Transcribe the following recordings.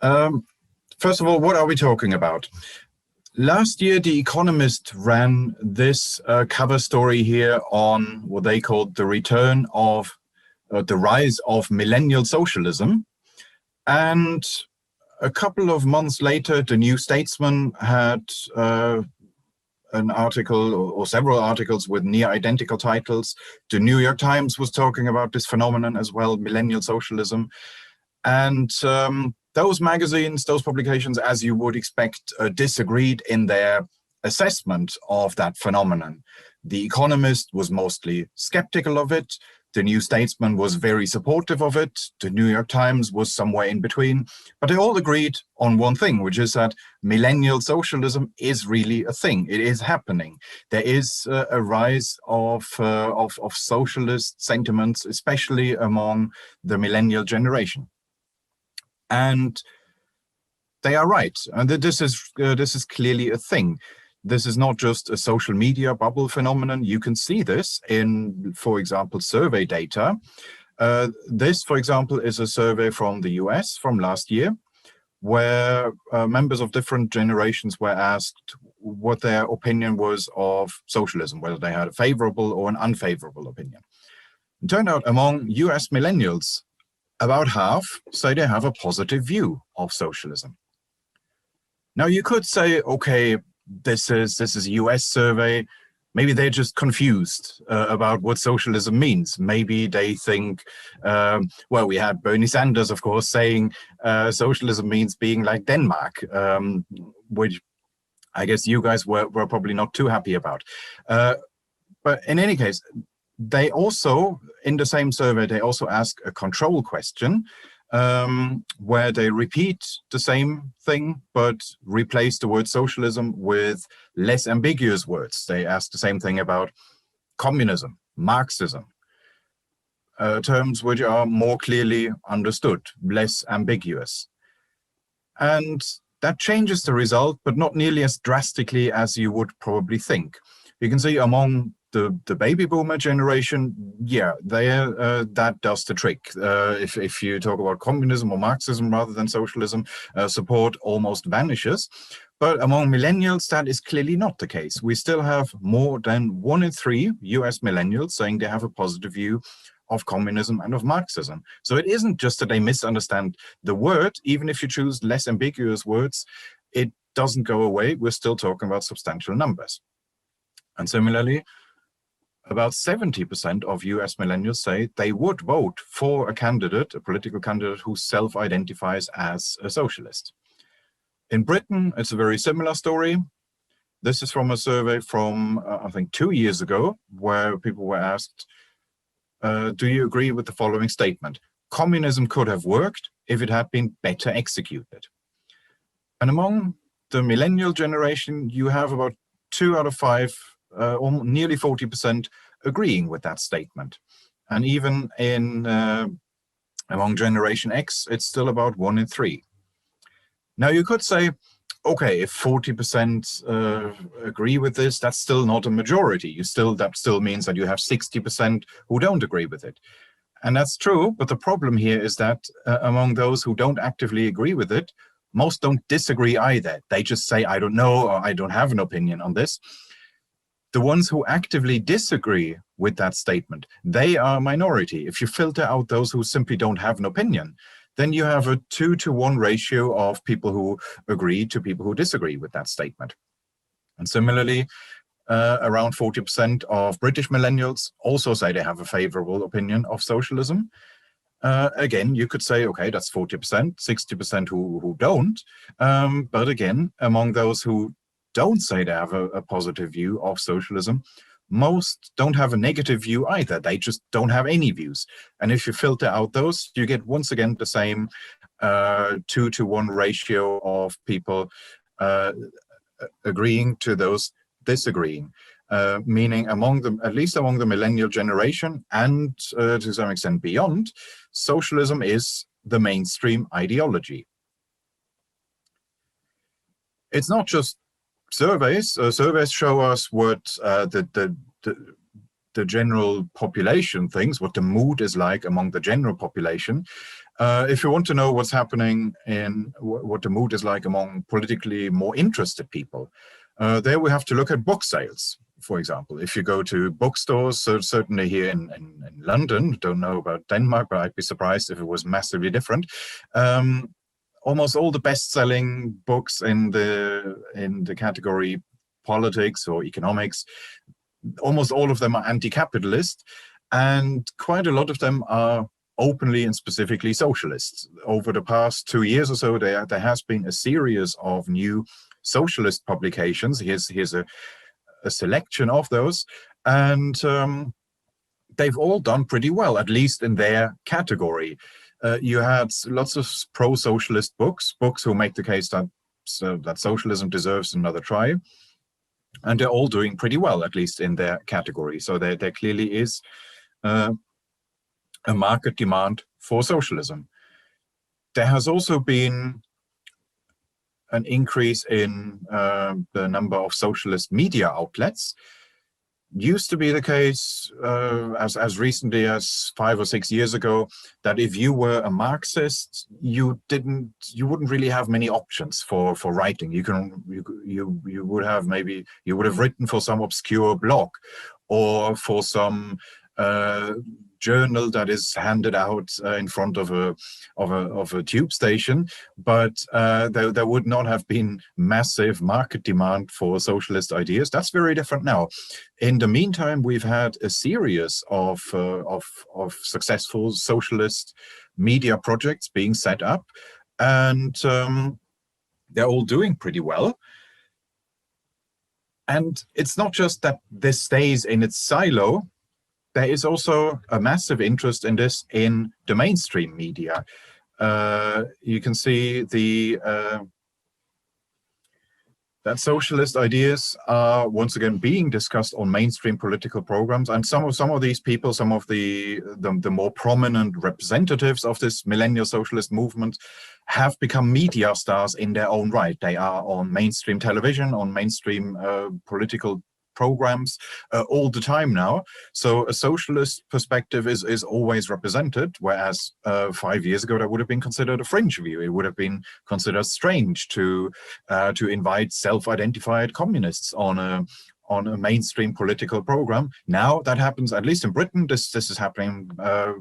First of all, what are we talking about? Last year, The Economist ran this cover story here on what they called the return of the rise of millennial socialism. And a couple of months later, the New Statesman had an article or several articles with near identical titles. The New York Times was talking about this phenomenon as well, millennial socialism. And those magazines, those publications, as you would expect, disagreed in their assessment of that phenomenon. The Economist was mostly skeptical of it. The New Statesman was very supportive of it. The New York Times was somewhere in between. But they all agreed on one thing, which is that millennial socialism is really a thing. It is happening. There is a rise of socialist sentiments, especially among the millennial generation. And they are right. And this is clearly a thing. This is not just a social media bubble phenomenon. You can see this in, for example, survey data. This, for example, is a survey from the US from last year, where members of different generations were asked what their opinion was of socialism, whether they had a favorable or an unfavorable opinion. It turned out among US millennials, about half say they have a positive view of socialism. Now you could say, okay, this is a US survey. Maybe they're just confused about what socialism means. Maybe they think, well, we had Bernie Sanders, of course, saying socialism means being like Denmark, which I guess you guys were probably not too happy about. But in any case, they also, in the same survey, they also ask a control question where they repeat the same thing, but replace the word socialism with less ambiguous words. They ask the same thing about communism, Marxism, terms which are more clearly understood, less ambiguous. And that changes the result, but not nearly as drastically as you would probably think. You can see among the baby boomer generation, yeah, that does the trick. If you talk about communism or Marxism rather than socialism, support almost vanishes. But among millennials, that is clearly not the case. We still have more than 1 in 3 US millennials saying they have a positive view of communism and of Marxism. So it isn't just that they misunderstand the word. Even if you choose less ambiguous words, it doesn't go away. We're still talking about substantial numbers. And similarly, about 70% of US millennials say they would vote for a candidate, a political candidate who self-identifies as a socialist. In Britain, it's a very similar story. This is from a survey from, I think, 2 years ago, where people were asked, do you agree with the following statement? Communism could have worked if it had been better executed. And among the millennial generation, you have about 2 out of 5, nearly 40% agreeing with that statement. And even in among Generation X, it's still about 1 in 3. Now you could say, okay, if 40% agree with this, that's still not a majority. That still means that you have 60% who don't agree with it. And that's true, but the problem here is that among those who don't actively agree with it, most don't disagree either. They just say, I don't know, or I don't have an opinion on this. The ones who actively disagree with that statement, they are a minority. If you filter out those who simply don't have an opinion, then you have a 2-to-1 ratio of people who agree to people who disagree with that statement. And similarly, around 40% of British millennials also say they have a favorable opinion of socialism. Again, you could say, okay, that's 40%, 60% who don't. But again, among those who don't say they have a positive view of socialism, most don't have a negative view either. They just don't have any views. And if you filter out those, you get once again the same 2-to-1 ratio of people agreeing to those disagreeing. Meaning among them, at least among the millennial generation and to some extent beyond, socialism is the mainstream ideology. It's not just surveys. Surveys show us what the the general population thinks, what the mood is like among the general population. If you want to know what's happening in what the mood is like among politically more interested people, there we have to look at book sales. For example, if you go to bookstores, so certainly here in London, don't know about Denmark, but I'd be surprised if it was massively different. Almost all the best-selling books in the category politics or economics, almost all of them are anti-capitalist, and quite a lot of them are openly and specifically socialists. Over the past 2 years or so, there has been a series of new socialist publications. Here's a selection of those, and they've all done pretty well, at least in their category. You had lots of pro-socialist books who make the case that socialism deserves another try, and they're all doing pretty well, at least in their category. So there clearly is a market demand for socialism. There has also been an increase in the number of socialist media outlets. Used to be the case as recently as 5 or 6 years ago that if you were a Marxist, you wouldn't really have many options for writing. You would have written for some obscure blog or for some journal that is handed out in front of a tube station, but there would not have been massive market demand for socialist ideas. That's very different now. In the meantime, we've had a series of successful socialist media projects being set up, and they're all doing pretty well. And it's not just that this stays in its silo. There is also a massive interest in this in the mainstream media. You can see that socialist ideas are once again being discussed on mainstream political programs, and some of these people, some of the more prominent representatives of this millennial socialist movement, have become media stars in their own right. They are on mainstream television, on mainstream political programs all the time now. So a socialist perspective is always represented, whereas 5 years ago that would have been considered a fringe view. It would have been considered strange to invite self-identified communists on a mainstream political program. Now that happens, at least in Britain, this is happening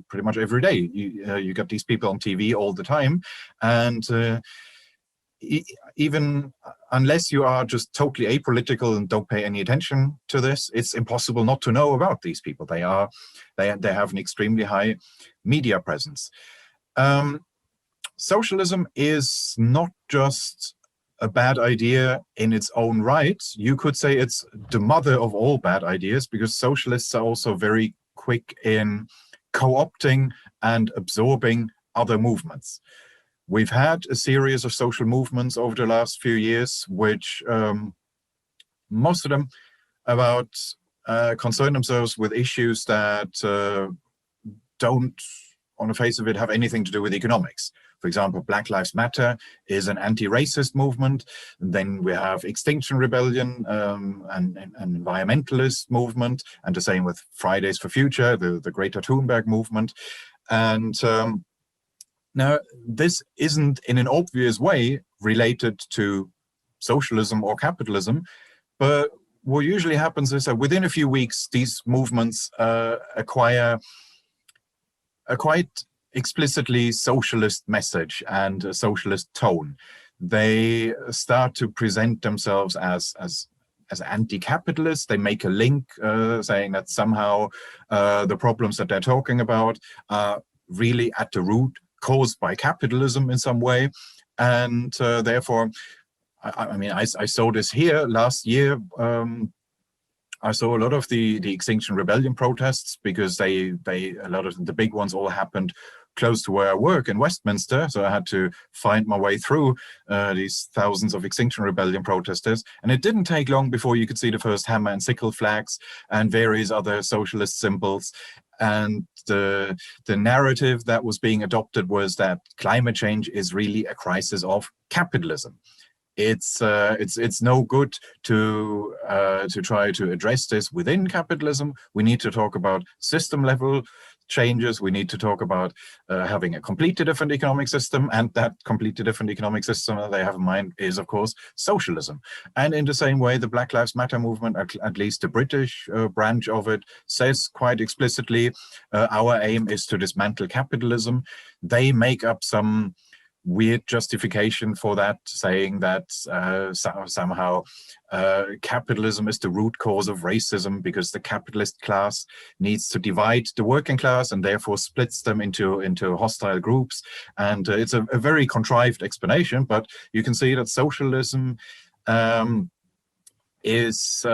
pretty much every day. You get these people on TV all the time, and even unless you are just totally apolitical and don't pay any attention to this, it's impossible not to know about these people. They have an extremely high media presence. Socialism is not just a bad idea in its own right. You could say it's the mother of all bad ideas, because socialists are also very quick in co-opting and absorbing other movements. We've had a series of social movements over the last few years, which most of them concern themselves with issues that don't, on the face of it, have anything to do with economics. For example, Black Lives Matter is an anti-racist movement. Then we have Extinction Rebellion, an environmentalist movement, and the same with Fridays for Future, the Greta Thunberg movement. And now, this isn't in an obvious way related to socialism or capitalism, but what usually happens is that within a few weeks, these movements acquire a quite explicitly socialist message and a socialist tone. They start to present themselves as anti-capitalist. They make a link saying that somehow the problems that they're talking about are really at the root caused by capitalism in some way, and therefore, I saw this here last year. I saw a lot of the Extinction Rebellion protests, because a lot of the big ones all happened close to where I work in Westminster, so I had to find my way through these thousands of Extinction Rebellion protesters, and it didn't take long before you could see the first hammer and sickle flags and various other socialist symbols. And the narrative that was being adopted was that climate change is really a crisis of capitalism. it's no good to try to address this within capitalism. We need to talk about system level changes. We need to talk about having a completely different economic system, and that completely different economic system that they have in mind is, of course, socialism. And in the same way, the Black Lives Matter movement, at least the British branch of it, says quite explicitly, our aim is to dismantle capitalism. They make up some weird justification for that, saying that somehow capitalism is the root cause of racism because the capitalist class needs to divide the working class and therefore splits them into hostile groups. And it's a very contrived explanation, but you can see that socialism is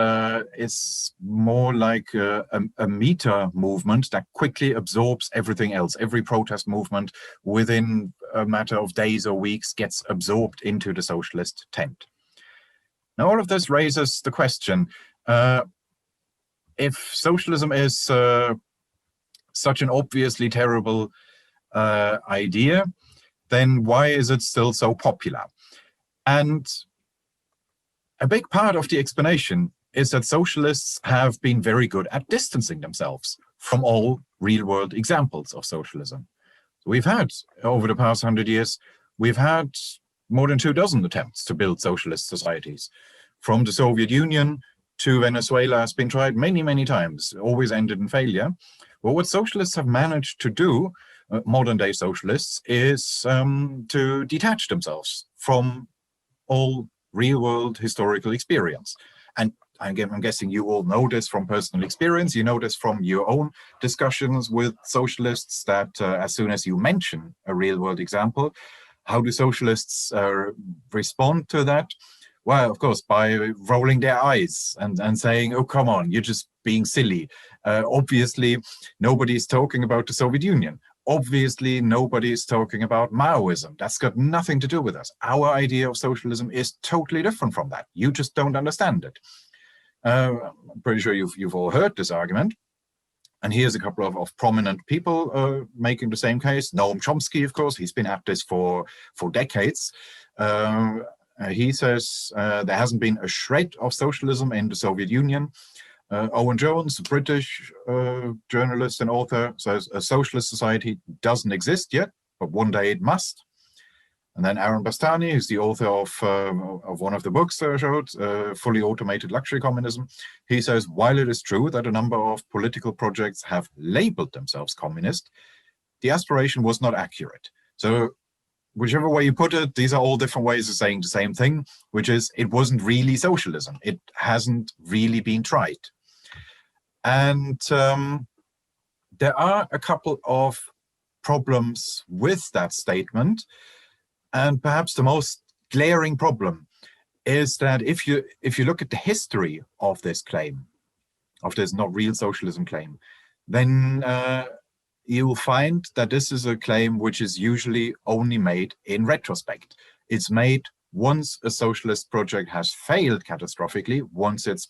more like a meta movement that quickly absorbs everything else. Every protest movement within a matter of days or weeks gets absorbed into the socialist tent. Now, all of this raises the question, if socialism is such an obviously terrible idea, then why is it still so popular? And a big part of the explanation is that socialists have been very good at distancing themselves from all real-world examples of socialism. We've had, over the past 100 years, we've had more than 24 attempts to build socialist societies. From the Soviet Union to Venezuela has been tried many, many times, always ended in failure. Well, what socialists have managed to do, modern-day socialists, is to detach themselves from all real-world historical experience. And I'm guessing you all know this from personal experience. You know this from your own discussions with socialists, that as soon as you mention a real-world example, how do socialists respond to that? Well, of course, by rolling their eyes and saying, oh, come on, you're just being silly. Obviously, nobody's talking about the Soviet Union. Obviously, nobody is talking about Maoism. That's got nothing to do with us. Our idea of socialism is totally different from that. You just don't understand it. I'm pretty sure you've all heard this argument. And here's a couple of prominent people making the same case. Noam Chomsky, of course, he's been at this for decades. He says there hasn't been a shred of socialism in the Soviet Union. Owen Jones, a British journalist and author, says a socialist society doesn't exist yet, but one day it must. And then Aaron Bastani, who's the author of one of the books I showed, Fully Automated Luxury Communism, he says, while it is true that a number of political projects have labeled themselves communist, the aspiration was not accurate. So whichever way you put it, these are all different ways of saying the same thing, which is it wasn't really socialism. It hasn't really been tried. And there are a couple of problems with that statement. And perhaps the most glaring problem is that if you look at the history of this claim, of this not real socialism claim, then you will find that this is a claim which is usually only made in retrospect. It's made once a socialist project has failed catastrophically, once it's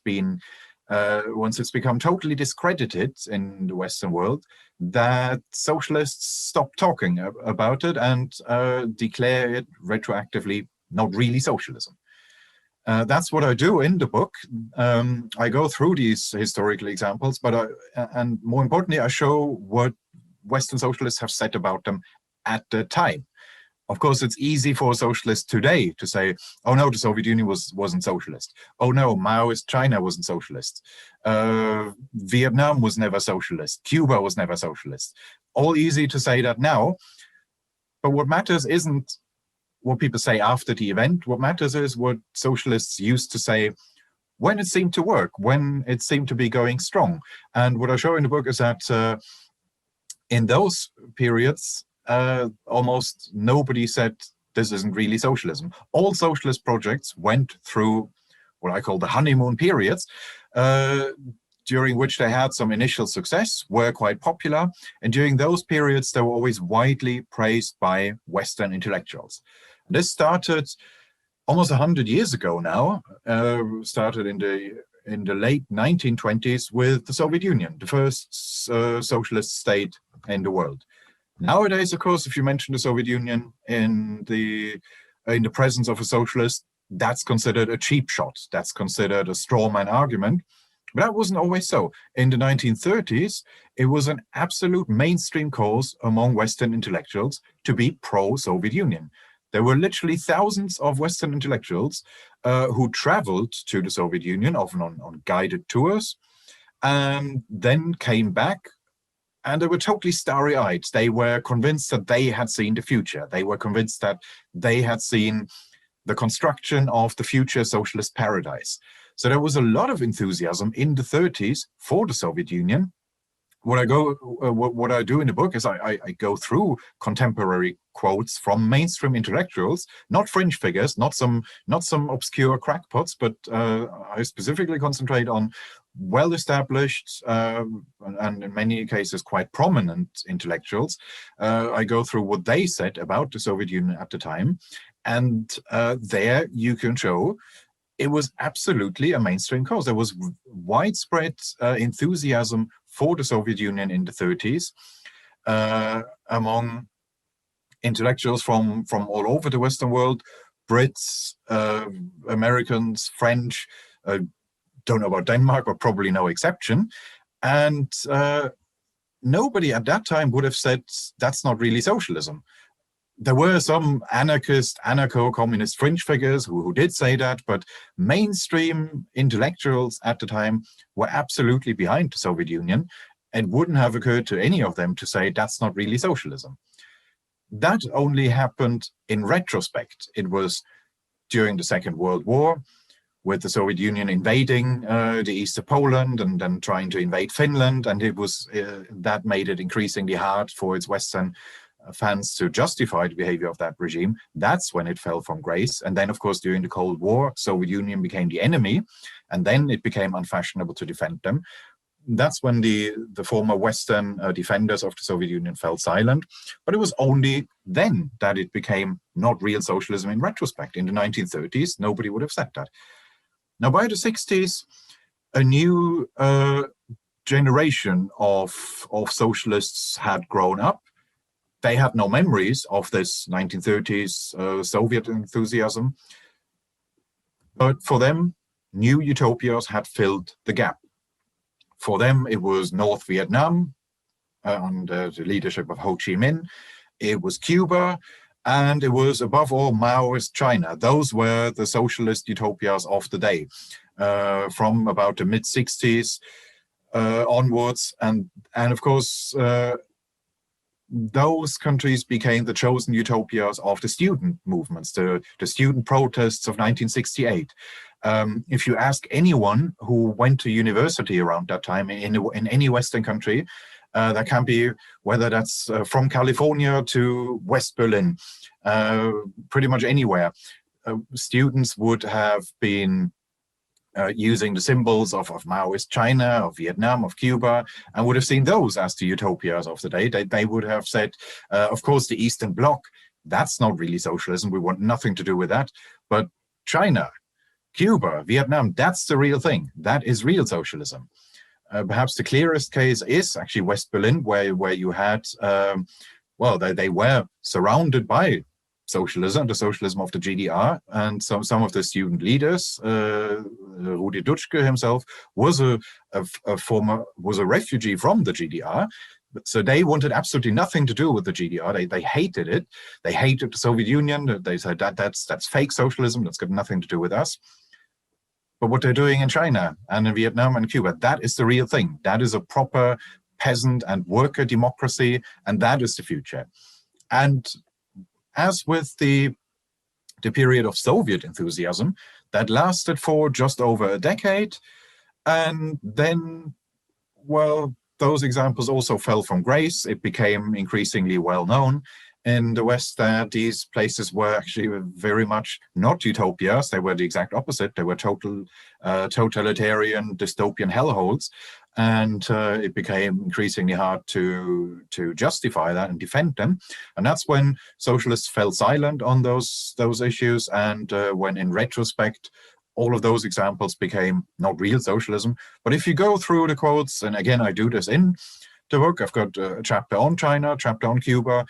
become totally discredited in the Western world, that socialists stop talking about it and declare it retroactively not really socialism. That's what I do in the book. I go through these historical examples, but and more importantly, I show what Western socialists have said about them at the time. Of course, it's easy for socialists today to say, oh no, the Soviet Union wasn't socialist. Oh no, Maoist China wasn't socialist. Vietnam was never socialist. Cuba was never socialist. All easy to say that now. But what matters isn't what people say after the event. What matters is what socialists used to say when it seemed to work, when it seemed to be going strong. And what I show in the book is that in those periods, almost nobody said this isn't really socialism. All socialist projects went through what I call the honeymoon periods, during which they had some initial success, were quite popular, and during those periods they were always widely praised by Western intellectuals. This started almost 100 years ago now, started in the late 1920s with the Soviet Union, the first socialist state in the world. Nowadays, of course, if you mention the Soviet Union in the presence of a socialist, that's considered a cheap shot. That's considered a straw man argument. But that wasn't always so. In the 1930s, it was an absolute mainstream cause among Western intellectuals to be pro-Soviet Union. There were literally thousands of Western intellectuals who traveled to the Soviet Union, often on guided tours, and then came back, and they were totally starry-eyed. They were convinced that they had seen the future. They were convinced that they had seen the construction of the future socialist paradise. So there was a lot of enthusiasm in the 30s for the Soviet Union. What I do in the book is I go through contemporary quotes from mainstream intellectuals, not fringe figures, not some obscure crackpots, but I specifically concentrate on well-established and in many cases quite prominent intellectuals. I go through what they said about the Soviet Union at the time, and there you can show it was absolutely a mainstream cause. There was widespread enthusiasm for the Soviet Union in the 30s among intellectuals from all over the Western world, Brits, Americans, French, don't know about Denmark, but probably no exception. And nobody at that time would have said that's not really socialism. There were some anarchist, anarcho-communist fringe figures who did say that, but mainstream intellectuals at the time were absolutely behind the Soviet Union. It wouldn't have occurred to any of them to say that's not really socialism. That only happened in retrospect. It was during the Second World War, with the Soviet Union invading the east of Poland and then trying to invade Finland, and it was that made it increasingly hard for its Western fans to justify the behavior of that regime. That's when it fell from grace. And then, of course, during the Cold War, Soviet Union became the enemy, and then it became unfashionable to defend them. That's when the former Western defenders of the Soviet Union fell silent. But it was only then that it became not real socialism in retrospect. In the 1930s, nobody would have said that. Now, by the 60s, a new generation of socialists had grown up. They had no memories of this 1930s Soviet enthusiasm. But for them, new utopias had filled the gap. For them, it was North Vietnam under the leadership of Ho Chi Minh. It was Cuba. And it was, above all, Maoist China. Those were the socialist utopias of the day, from about the mid-60s onwards. And of course, those countries became the chosen utopias of the student movements, the student protests of 1968. If you ask anyone who went to university around that time in any Western country, that can be whether that's from California to West Berlin, pretty much anywhere. Students would have been using the symbols of Maoist China, of Vietnam, of Cuba, and would have seen those as the utopias of the day. They would have said, of course, the Eastern Bloc, that's not really socialism. We want nothing to do with that. But China, Cuba, Vietnam, that's the real thing. That is real socialism. Perhaps the clearest case is actually West Berlin, where you had, they were surrounded by socialism, the socialism of the GDR, and some of the student leaders. Rudi Dutschke himself was a refugee from the GDR, so they wanted absolutely nothing to do with the GDR. They hated it. They hated the Soviet Union. They said that's fake socialism. That's got nothing to do with us. But what they're doing in China and in Vietnam and Cuba, that is the real thing. That is a proper peasant and worker democracy, and that is the future. And as with the period of Soviet enthusiasm, that lasted for just over a decade. And then, well, those examples also fell from grace. It became increasingly well known in the West that these places were actually very much not utopias. They were the exact opposite. They were totalitarian, dystopian hellholes. And it became increasingly hard to justify that and defend them. And that's when socialists fell silent on those issues. And when in retrospect, all of those examples became not real socialism. But if you go through the quotes, and again, I do this in the book, I've got a chapter on China, a chapter on Cuba,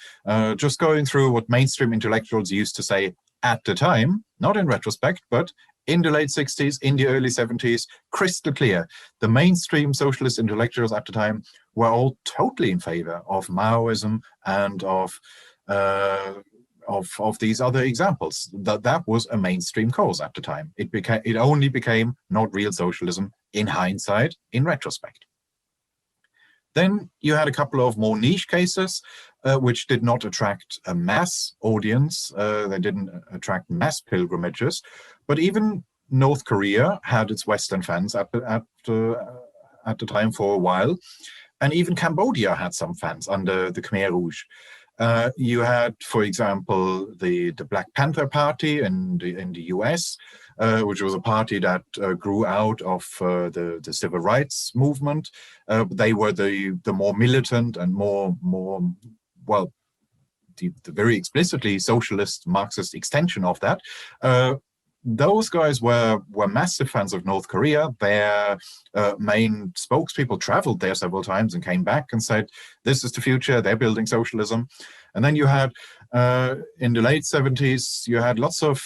just going through what mainstream intellectuals used to say at the time, not in retrospect, but in the late 60s, in the early 70s, crystal clear. The mainstream socialist intellectuals at the time were all totally in favor of Maoism and of these other examples. That was a mainstream cause at the time. It only became not real socialism in hindsight, in retrospect. Then you had a couple of more niche cases, which did not attract a mass audience. They didn't attract mass pilgrimages, but even North Korea had its Western fans at the time for a while, and even Cambodia had some fans under the Khmer Rouge. You had, for example, the Black Panther Party in the US, which was a party that grew out of the civil rights movement. They were the more militant and more well, the very explicitly socialist Marxist extension of that. Those guys were massive fans of North Korea. Their main spokespeople traveled there several times and came back and said, this is the future, they're building socialism. And then you had, in the late 70s, you had lots of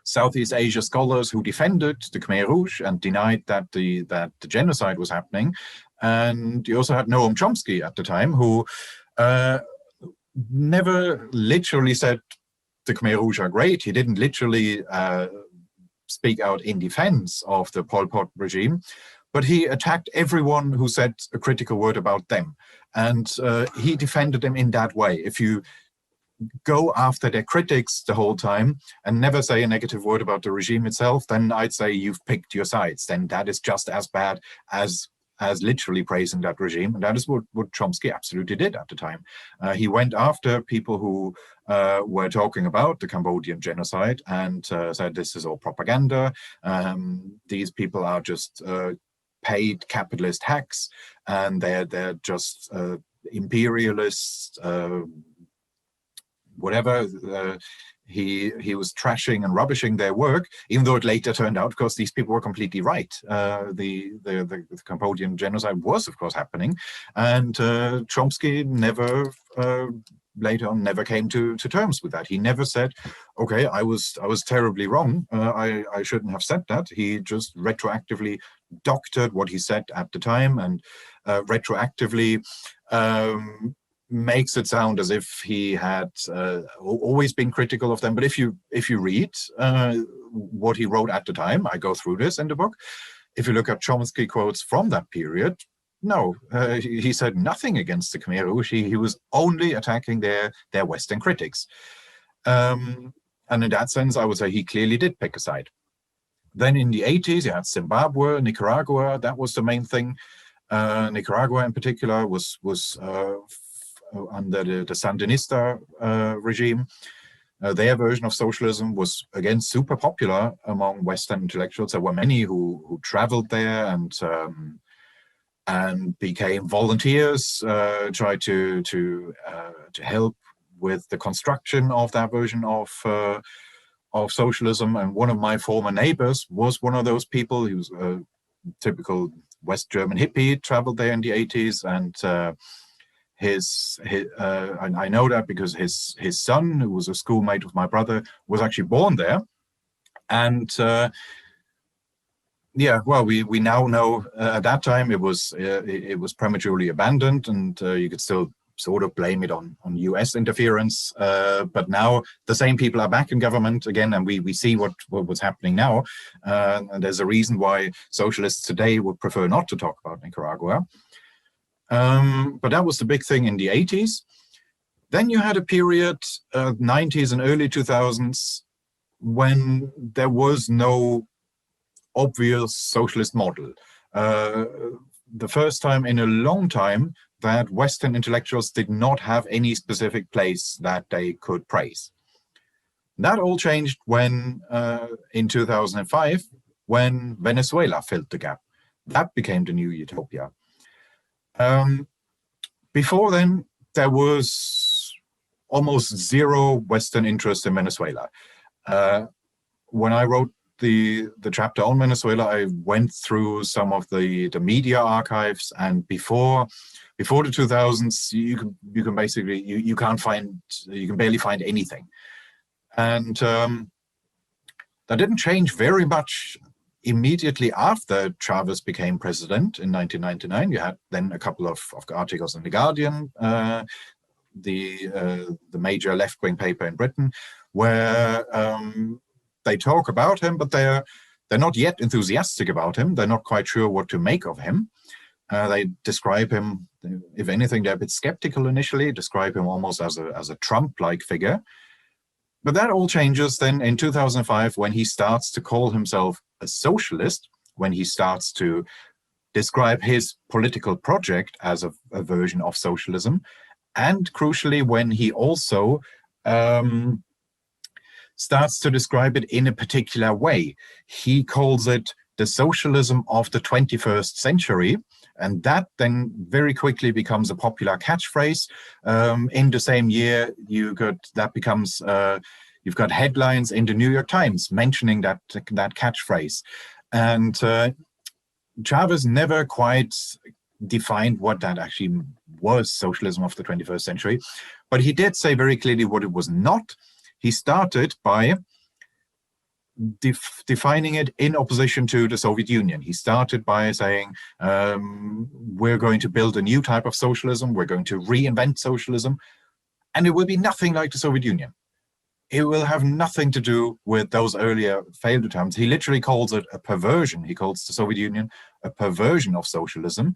Southeast Asia scholars who defended the Khmer Rouge and denied that the genocide was happening. And you also had Noam Chomsky at the time, who never literally said the Khmer Rouge are great. He didn't literally speak out in defense of the Pol Pot regime, but he attacked everyone who said a critical word about them. And he defended them in that way. If you go after their critics the whole time and never say a negative word about the regime itself, then I'd say you've picked your sides. Then that is just as bad as literally praising that regime. And that is what Chomsky absolutely did at the time. He went after people who were talking about the Cambodian genocide and said this is all propaganda. These people are just paid capitalist hacks, and they're just imperialists, whatever. He was trashing and rubbishing their work, even though it later turned out, of course, these people were completely right. The Cambodian genocide was, of course, happening, and Chomsky never later on never came to terms with that. He never said, okay, I was terribly wrong, I shouldn't have said that. He just retroactively doctored what he said at the time, and retroactively makes it sound as if he had always been critical of them. But if you read what he wrote at the time, I go through this in the book. If you look at Chomsky quotes from that period, no, he said nothing against the Khmer Rouge. He was only attacking their Western critics. And in that sense, I would say he clearly did pick a side. Then in the 80s, you had Zimbabwe, Nicaragua. That was the main thing. Nicaragua in particular was under the Sandinista regime. Their version of socialism was, again, super popular among Western intellectuals. There were many who traveled there and became volunteers, tried to help with the construction of that version of socialism. And one of my former neighbors was one of those people. He was a typical West German hippie, traveled there in the 80s, and I know that because his son, who was a schoolmate of my brother, was actually born there. And yeah, well, we now know at that time it was prematurely abandoned, and you could still sort of blame it on US interference. But now the same people are back in government again, and we see what was happening now. And there's a reason why socialists today would prefer not to talk about Nicaragua. But that was the big thing in the 80s. Then you had a period, 90s and early 2000s, when there was no obvious socialist model. The first time in a long time that Western intellectuals did not have any specific place that they could praise. That all changed when, in 2005, when Venezuela filled the gap. That became the new utopia. Before then, there was almost zero Western interest in Venezuela. When I wrote the chapter on Venezuela, I went through some of the media archives, and before the 2000s, you can basically you can barely find anything. And that didn't change very much immediately after Chavez became president in 1999. You had then a couple of articles in The Guardian, the major left-wing paper in Britain, where they talk about him, but they're not yet enthusiastic about him. They're not quite sure what to make of him. They describe him, if anything, they're a bit skeptical initially, describe him almost as a Trump-like figure. But that all changes then in 2005 when he starts to call himself a socialist, when he starts to describe his political project as a version of socialism, and crucially when he also starts to describe it in a particular way. He calls it the socialism of the 21st century, and that then very quickly becomes a popular catchphrase. In the same year, you've got headlines in the New York Times mentioning that catchphrase. And Chavez never quite defined what that actually was, socialism of the 21st century, but he did say very clearly what it was not. He started by defining it in opposition to the Soviet Union. He started by saying, we're going to build a new type of socialism, we're going to reinvent socialism, and it will be nothing like the Soviet Union. It will have nothing to do with those earlier failed attempts. He literally calls it a perversion. He calls the Soviet Union a perversion of socialism,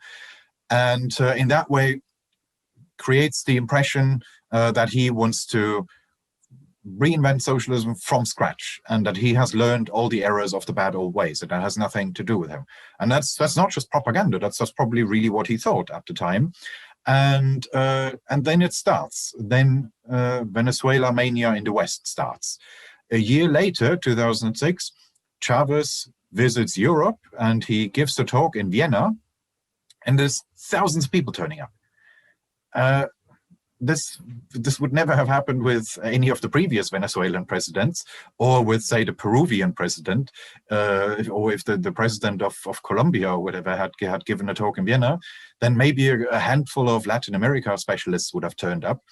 and in that way creates the impression that he wants to reinvent socialism from scratch, and that he has learned all the errors of the bad old ways, that has nothing to do with him. And that's not just propaganda, that's probably really what he thought at the time. And then it starts. Then Venezuela mania in the West starts. A year later, 2006, Chavez visits Europe and he gives a talk in Vienna, and there's thousands of people turning up. This would never have happened with any of the previous Venezuelan presidents, or with, say, the Peruvian president, or if the president of Colombia or whatever had given a talk in Vienna, then maybe a handful of Latin America specialists would have turned up.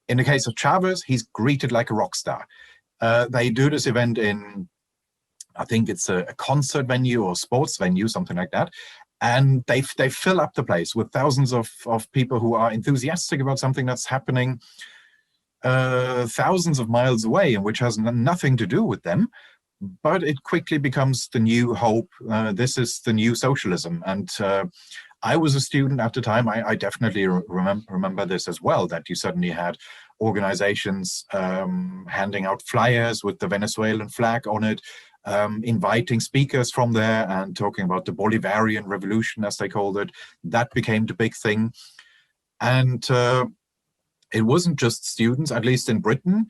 In the case of Chavez, he's greeted like a rock star. They do this event in, I think it's a concert venue or sports venue, something like that. And they fill up the place with thousands of people who are enthusiastic about something that's happening thousands of miles away, and which has nothing to do with them. But it quickly becomes the new hope. This is the new socialism. And I was a student at the time. I definitely remember this as well, that you suddenly had organizations handing out flyers with the Venezuelan flag on it, inviting speakers from there and talking about the Bolivarian revolution, as they called it. That became the big thing. And it wasn't just students, at least in Britain.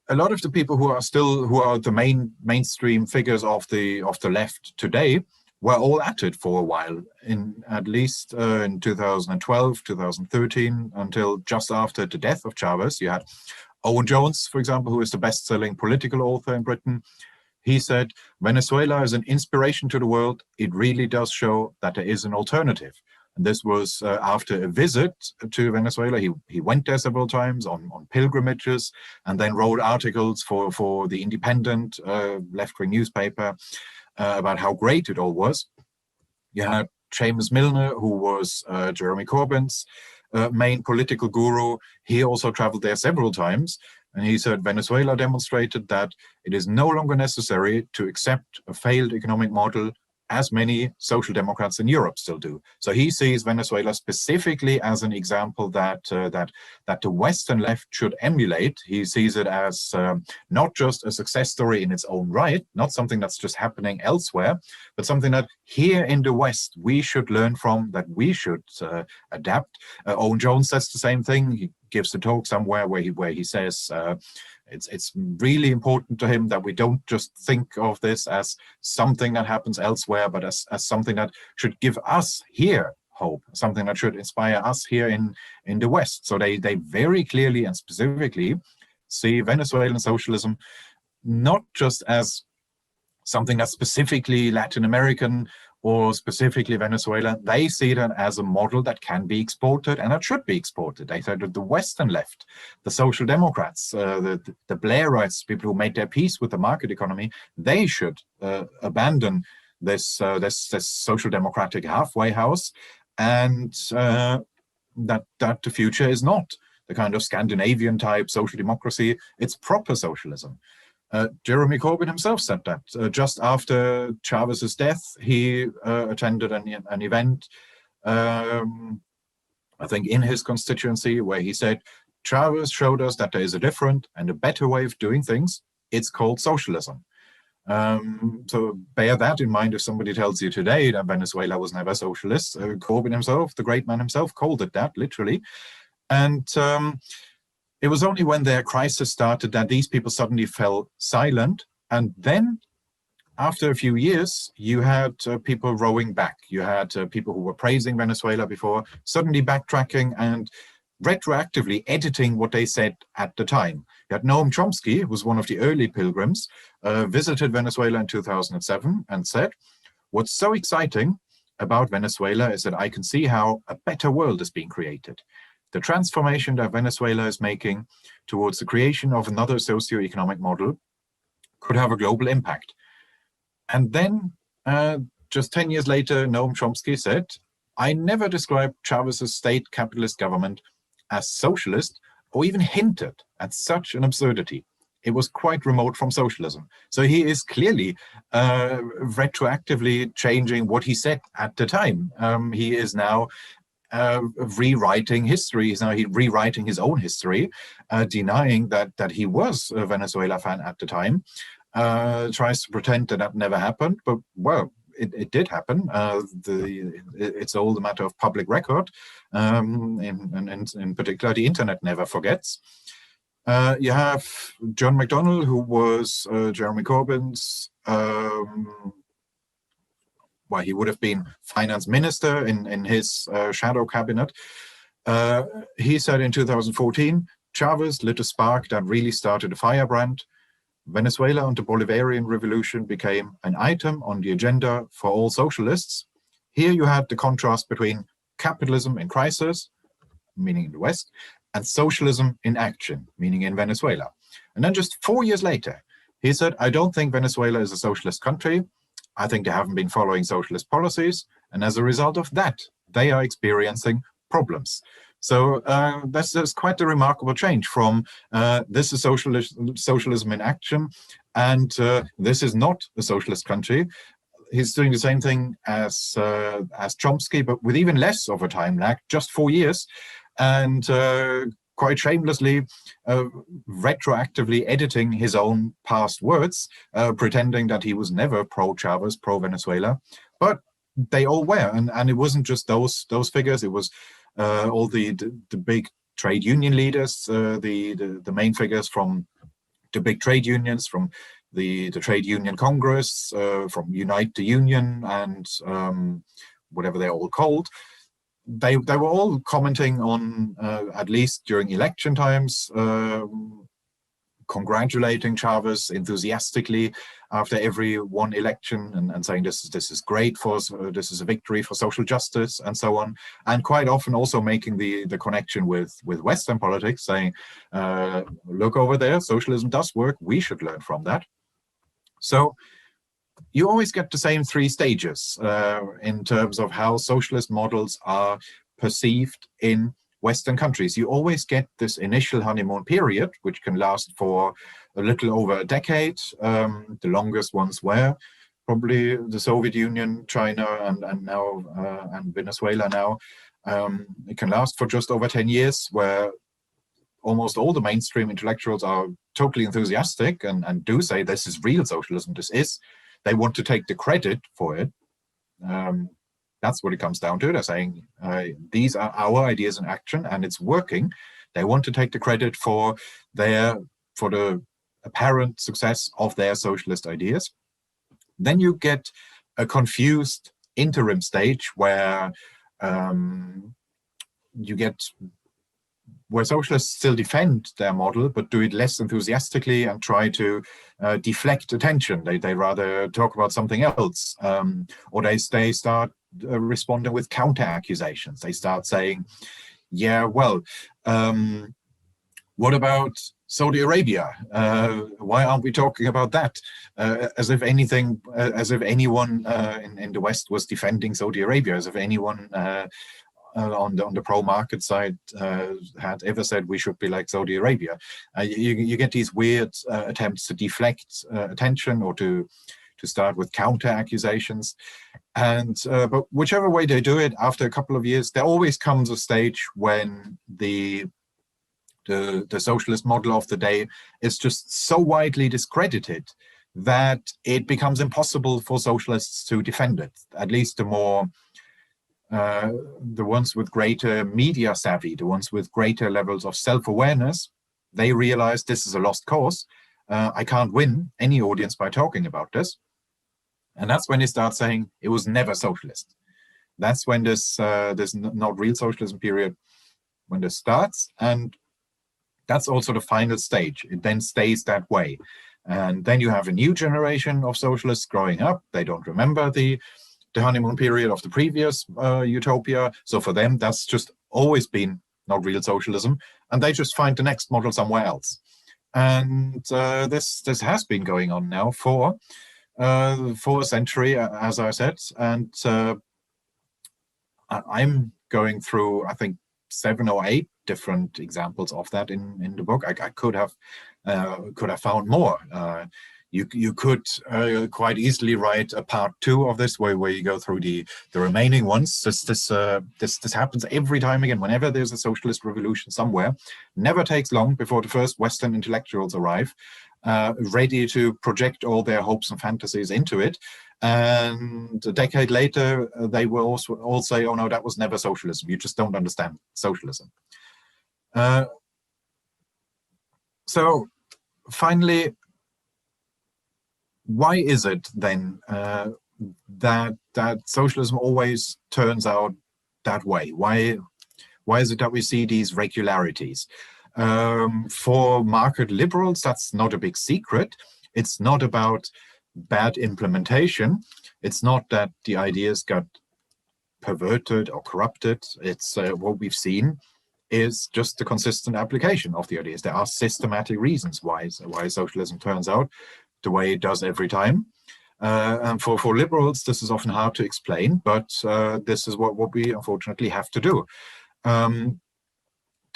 A lot of the people who are the mainstream figures of the left today were all at it for a while, at least in 2012, 2013, until just after the death of Chavez. You had Owen Jones, for example, who is the best-selling political author in Britain. He said, Venezuela is an inspiration to the world. It really does show that there is an alternative. And this was after a visit to Venezuela. He went there several times on pilgrimages, and then wrote articles for the Independent left-wing newspaper about how great it all was. You had Seamus Milner, who was Jeremy Corbyn's main political guru. He also traveled there several times, and he said Venezuela demonstrated that it is no longer necessary to accept a failed economic model, as many social democrats in Europe still do. So he sees Venezuela specifically as an example that the Western left should emulate. He sees it as not just a success story in its own right, not something that's just happening elsewhere, but something that here in the West we should learn from, that we should adapt. Owen Jones says the same thing. He gives a talk somewhere where he says it's really important to him that we don't just think of this as something that happens elsewhere, but as something that should give us here hope, something that should inspire us here in the West. So they very clearly and specifically see Venezuelan socialism not just as something that's specifically Latin American or specifically Venezuela, they see that as a model that can be exported and that should be exported. They said that the Western left, the Social Democrats, the Blairites, people who made their peace with the market economy, they should abandon this social democratic halfway house, and that the future is not the kind of Scandinavian type social democracy, it's proper socialism. Jeremy Corbyn himself said that just after Chavez's death. He attended an event, I think in his constituency, where he said, Chavez showed us that there is a different and a better way of doing things. It's called socialism. So bear that in mind if somebody tells you today that Venezuela was never socialist. Corbyn himself, the great man himself, called it that, literally. And it was only when their crisis started that these people suddenly fell silent. And then, after a few years, you had people rowing back. You had people who were praising Venezuela before, suddenly backtracking and retroactively editing what they said at the time. You had Noam Chomsky, who was one of the early pilgrims, visited Venezuela in 2007 and said, what's so exciting about Venezuela is that I can see how a better world is being created. The transformation that Venezuela is making towards the creation of another socio-economic model could have a global impact. And then, just 10 years later, Noam Chomsky said, I never described Chavez's state capitalist government as socialist or even hinted at such an absurdity. It was quite remote from socialism. So he is clearly retroactively changing what he said at the time. He is now rewriting history. He's now rewriting his own history, denying that he was a Venezuela fan at the time, tries to pretend that never happened, but well, it did happen. It's all a matter of public record, and in particular, the internet never forgets. You have John McDonnell, who was Jeremy Corbyn's, well, he would have been finance minister in his shadow cabinet. He said in 2014, Chavez lit a spark that really started a firebrand. Venezuela and the Bolivarian Revolution became an item on the agenda for all socialists. Here you had the contrast between capitalism in crisis, meaning in the West, and socialism in action, meaning in Venezuela. And then just 4 years later, he said, I don't think Venezuela is a socialist country. I think they haven't been following socialist policies. And as a result of that, they are experiencing problems. So that's quite a remarkable change from this is socialism in action, and this is not a socialist country. He's doing the same thing as Chomsky, but with even less of a time lag, just 4 years, and quite shamelessly retroactively editing his own past words, pretending that he was never pro-Chavez, pro-Venezuela, but they all were, and it wasn't just those figures. It was all the big trade union leaders, the main figures from the big trade unions, from the Trade Union Congress, from Unite the Union, and whatever they're all called. They were all commenting on, at least during election times, congratulating Chavez enthusiastically after every one election, and saying this is great this is a victory for social justice and so on, and quite often also making the connection with Western politics, saying, look over there, socialism does work, we should learn from that. So you always get the same three stages in terms of how socialist models are perceived in Western countries. You always get this initial honeymoon period, which can last for a little over a decade. The longest ones were probably the Soviet Union, China, and now and Venezuela now. It can last for just over 10 years, where almost all the mainstream intellectuals are totally enthusiastic and do say this is real socialism. They want to take the credit for it. That's what it comes down to. They're saying, these are our ideas in action and it's working. They want to take the credit for the apparent success of their socialist ideas. Then you get a confused interim stage where you get where socialists still defend their model, but do it less enthusiastically and try to deflect attention. They rather talk about something else, or they start responding with counter accusations. They start saying, yeah, well, what about Saudi Arabia? Why aren't we talking about that? As if anyone in the West was defending Saudi Arabia, as if anyone on the pro-market side had ever said we should be like Saudi Arabia. You get these weird attempts to deflect attention, or to start with counter accusations. And but whichever way they do it, after a couple of years, there always comes a stage when the socialist model of the day is just so widely discredited that it becomes impossible for socialists to defend it. At least the ones with greater media savvy, the ones with greater levels of self-awareness, they realize this is a lost cause. I can't win any audience by talking about this. And that's when they start saying it was never socialist. That's when this not real socialism period, when this starts, and that's also the final stage. It then stays that way. And then you have a new generation of socialists growing up. They don't remember the honeymoon period of the previous utopia. So for them, that's just always been not real socialism. And they just find the next model somewhere else. And this has been going on now for a century, as I said. And I'm going through, I think, 7 or 8 different examples of that in the book. I could have found more. You could quite easily write a part 2 of this, where you go through the remaining ones. This happens every time again. Whenever there's a socialist revolution somewhere, never takes long before the first Western intellectuals arrive, ready to project all their hopes and fantasies into it. And a decade later, they will also all say, "Oh no, that was never socialism. You just don't understand socialism." So finally, why is it then that socialism always turns out that way? Why is it that we see these regularities? For market liberals, that's not a big secret. It's not about bad implementation. It's not that the ideas got perverted or corrupted. It's what we've seen is just the consistent application of the ideas. There are systematic reasons why socialism turns out the way it does every time. And for liberals, this is often hard to explain, but this is what we unfortunately have to do.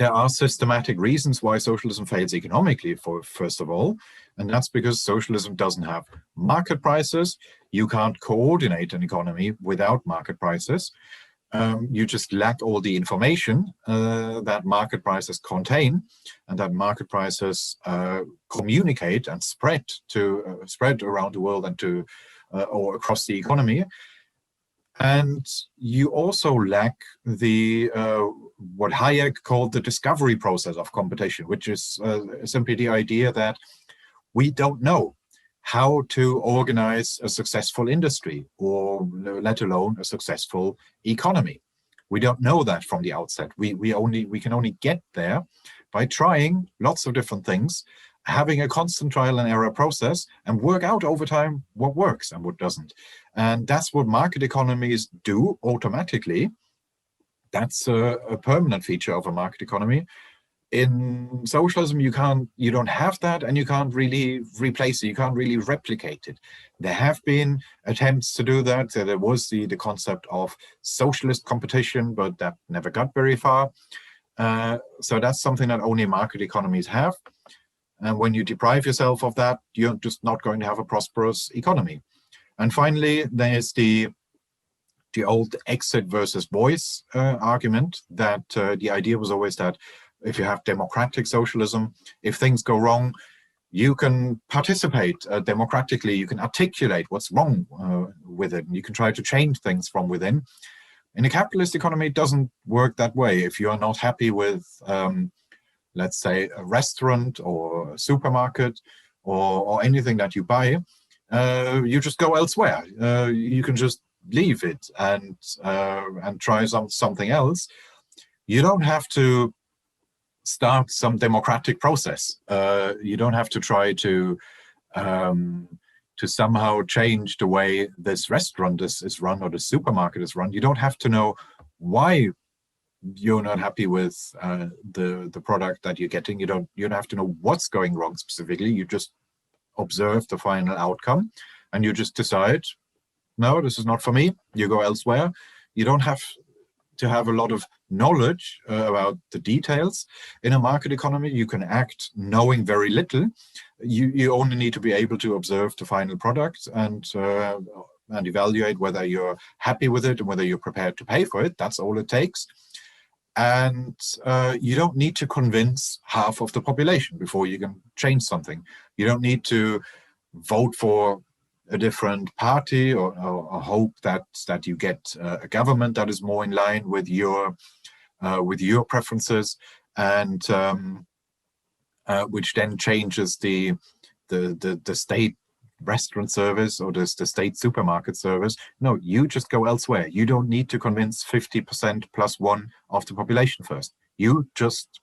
There are systematic reasons why socialism fails economically, first of all, and that's because socialism doesn't have market prices. You can't coordinate an economy without market prices. You just lack all the information that market prices contain, and that market prices communicate and spread around the world and or across the economy. And you also lack the what Hayek called the discovery process of competition, which is simply the idea that we don't know how to organize a successful industry, or let alone a successful economy. We don't know that from the outset. We can only get there by trying lots of different things, having a constant trial and error process, and work out over time what works and what doesn't. And that's what market economies do automatically. That's a permanent feature of a market economy. In socialism, you don't have that, and you can't really replace it. You can't really replicate it. There have been attempts to do that. So there was the concept of socialist competition, but that never got very far. So that's something that only market economies have. And when you deprive yourself of that, you're just not going to have a prosperous economy. And finally, there's the old exit versus voice argument, that the idea was always that if you have democratic socialism, if things go wrong, you can participate democratically, you can articulate what's wrong with it, and you can try to change things from within. In a capitalist economy, it doesn't work that way. If you are not happy with, let's say, a restaurant or a supermarket or anything that you buy, you just go elsewhere. You can just leave it and try something else. You don't have to start some democratic process. You don't have to try to somehow change the way this restaurant is run or the supermarket is run. You don't have to know why you're not happy with the product that you're getting. You don't have to know what's going wrong specifically. You just observe the final outcome, and you just decide, no, this is not for me. You go elsewhere. You don't have to have a lot of knowledge about the details. In a market economy, you can act knowing very little. You only need to be able to observe the final product and evaluate whether you're happy with it and whether you're prepared to pay for it. That's all it takes. And you don't need to convince half of the population before you can change something. You don't need to vote for a different party or hope that you get a government that is more in line with your preferences, and which then changes the state restaurant service or the state supermarket service. No, you just go elsewhere. You don't need to convince 50% plus one of the population first. You just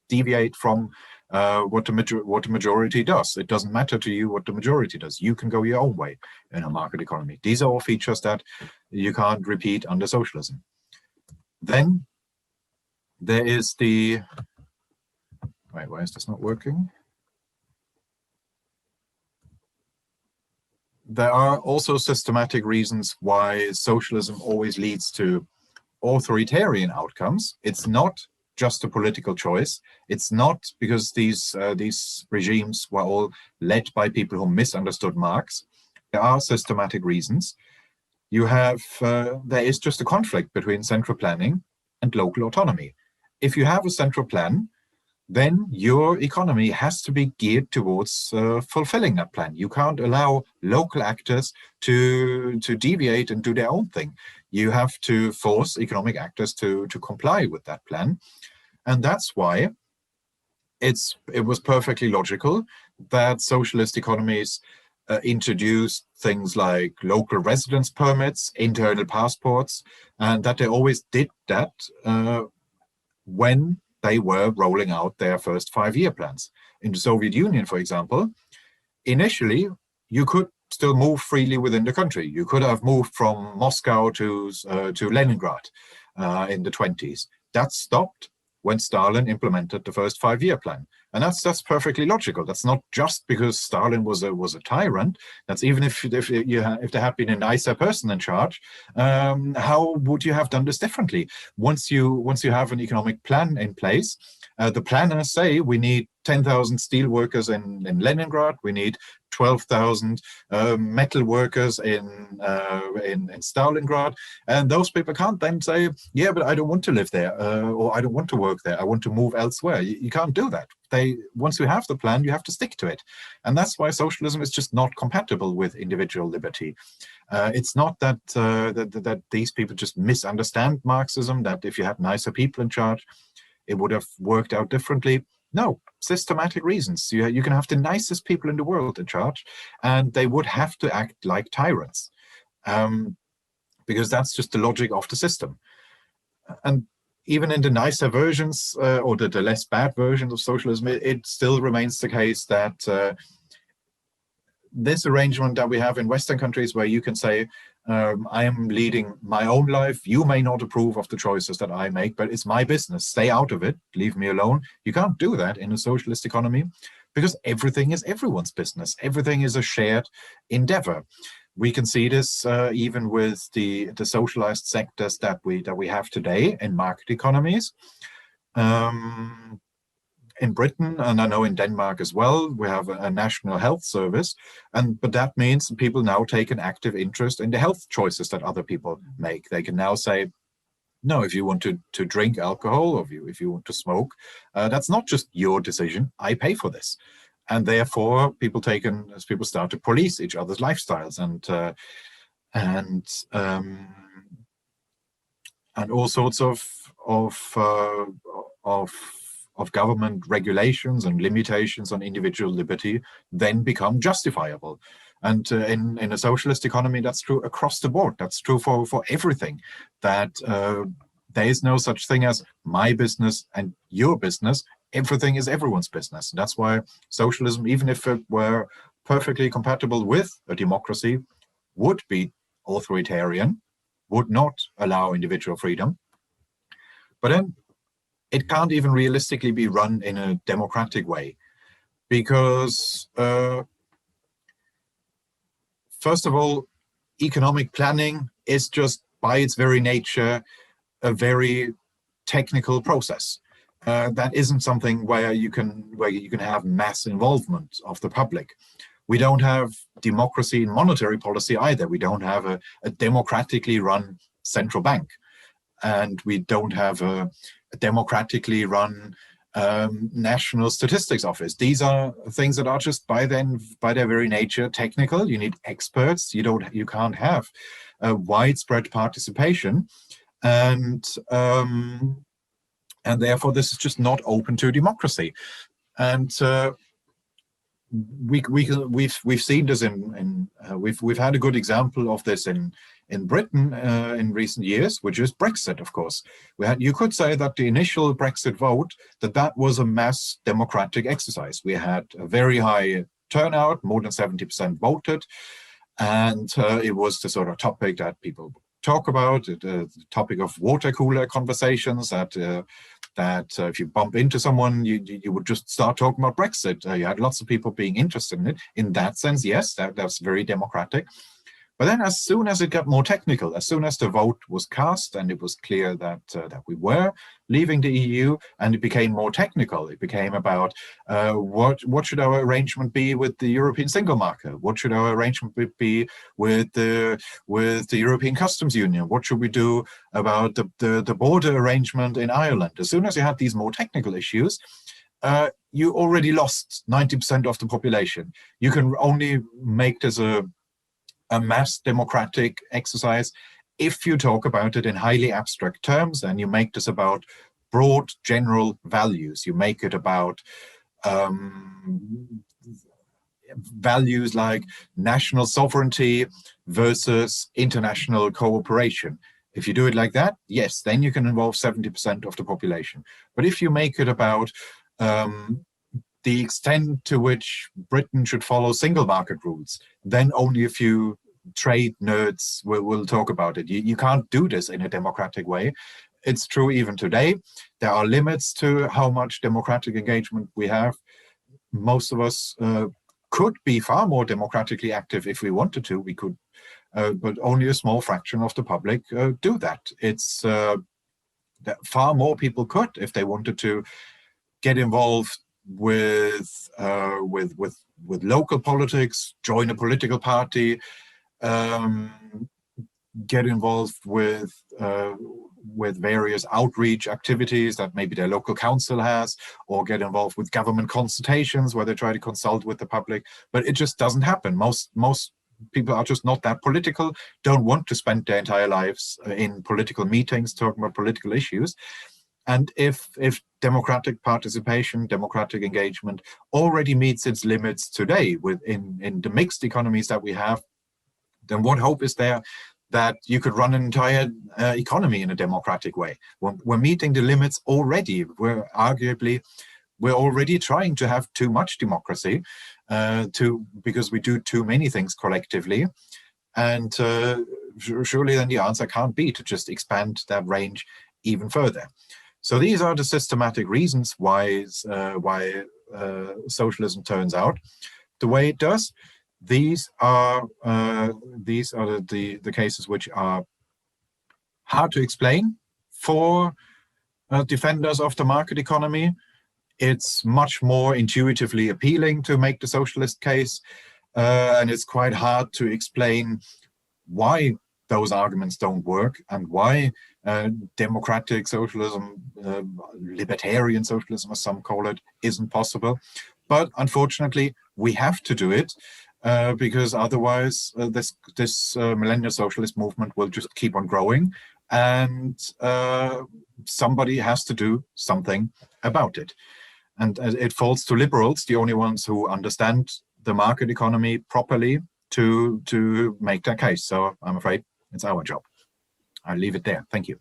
deviate from what the majority does. It doesn't matter to you what the majority does. You can go your own way in a market economy. These are all features that you can't repeat under socialism. Then there is the, wait, why is this not working? There are also systematic reasons why socialism always leads to authoritarian outcomes. It's not just a political choice. It's not because these regimes were all led by people who misunderstood Marx. There are systematic reasons. You have, there is just a conflict between central planning and local autonomy. If you have a central plan, then your economy has to be geared towards fulfilling that plan. You can't allow local actors to deviate and do their own thing. You have to force economic actors to comply with that plan. And that's why it was perfectly logical that socialist economies introduced things like local residence permits, internal passports, and that they always did that when they were rolling out their first 5-year plans. In the Soviet Union, for example, initially, you could still move freely within the country. You could have moved from Moscow to Leningrad in the 20s. That stopped when Stalin implemented the first 5-year plan. And that's perfectly logical. That's not just because Stalin was a tyrant. That's even if there had been a nicer person in charge, how would you have done this differently? Once you have an economic plan in place, the planners say we need 10,000 steel workers in Leningrad, we need 12,000 metal workers in Stalingrad, and those people can't then say, yeah, but I don't want to live there, or I don't want to work there, I want to move elsewhere. You can't do that. Once you have the plan, you have to stick to it. And that's why socialism is just not compatible with individual liberty. It's not that that these people just misunderstand Marxism, that if you had nicer people in charge, it would have worked out differently. No, systematic reasons. You can have the nicest people in the world in charge, and they would have to act like tyrants, because that's just the logic of the system. And even in the nicer versions, or the less bad versions of socialism, it still remains the case that this arrangement that we have in Western countries, where you can say, I am leading my own life, you may not approve of the choices that I make, but it's my business, stay out of it, leave me alone. You can't do that in a socialist economy, because everything is everyone's business. Everything is a shared endeavor. We can see this even with the socialized sectors that we have today in market economies. In Britain, and I know in Denmark as well, we have a national health service, but that means people now take an active interest in the health choices that other people make. They can now say, no, if you want to drink alcohol, or if you want to smoke, that's not just your decision. I pay for this. And therefore, people start to police each other's lifestyles and all sorts of government regulations and limitations on individual liberty then become justifiable. And in a socialist economy, that's true across the board. That's true for everything, that there is no such thing as my business and your business. everything is everyone's business. And that's why socialism, even if it were perfectly compatible with a democracy, would be authoritarian, would not allow individual freedom. But then it can't even realistically be run in a democratic way, because first of all, economic planning is just by its very nature a very technical process. That isn't something where you can have mass involvement of the public. We don't have democracy in monetary policy either. We don't have a democratically run central bank, and we don't have a democratically run national statistics office. These are things that are just by their very nature technical. You need experts. You can't have a widespread participation, and therefore this is just not open to democracy. And we've seen this we've had a good example of this in Britain in recent years, which is Brexit. Of course, you could say that the initial Brexit vote, that was a mass democratic exercise. We had a very high turnout, more than 70% voted, and it was the sort of topic that people talk about, the topic of water cooler conversations, that if you bump into someone, you would just start talking about Brexit. You had lots of people being interested in it. In that sense, yes, that's very democratic. But then as soon as it got more technical, as soon as the vote was cast and it was clear that we were leaving the EU, and it became more technical, it became about what should our arrangement be with the European single market? What should our arrangement be with the European Customs Union? What should we do about the border arrangement in Ireland? As soon as you had these more technical issues, you already lost 90% of the population. You can only make this a mass democratic exercise if you talk about it in highly abstract terms, and you make this about broad general values. You make it about values like national sovereignty versus international cooperation. If you do it like that, yes, then you can involve 70% of the population. But if you make it about the extent to which Britain should follow single market rules, then only a few trade nerds will talk about it. You can't do this in a democratic way. It's true even today. There are limits to how much democratic engagement we have. Most of us could be far more democratically active if we wanted to. We could, but only a small fraction of the public do that. It's that far more people could, if they wanted to, get involved with local politics, join a political party, get involved with various outreach activities that maybe their local council has, or get involved with government consultations where they try to consult with the public. But it just doesn't happen. Most people are just not that political, don't want to spend their entire lives in political meetings talking about political issues. And if democratic participation, democratic engagement already meets its limits today in the mixed economies that we have, then what hope is there that you could run an entire economy in a democratic way? We're meeting the limits already. We're already trying to have too much democracy because we do too many things collectively. And surely then the answer can't be to just expand that range even further. So these are the systematic reasons why socialism turns out the way it does. These are the cases which are hard to explain for defenders of the market economy. It's much more intuitively appealing to make the socialist case, and it's quite hard to explain why those arguments don't work and why democratic socialism, libertarian socialism, as some call it, isn't possible. But unfortunately, we have to do it because otherwise this millennial socialist movement will just keep on growing, and somebody has to do something about it. And it falls to liberals, the only ones who understand the market economy properly, to make that case. So I'm afraid it's our job. I'll leave it there. Thank you.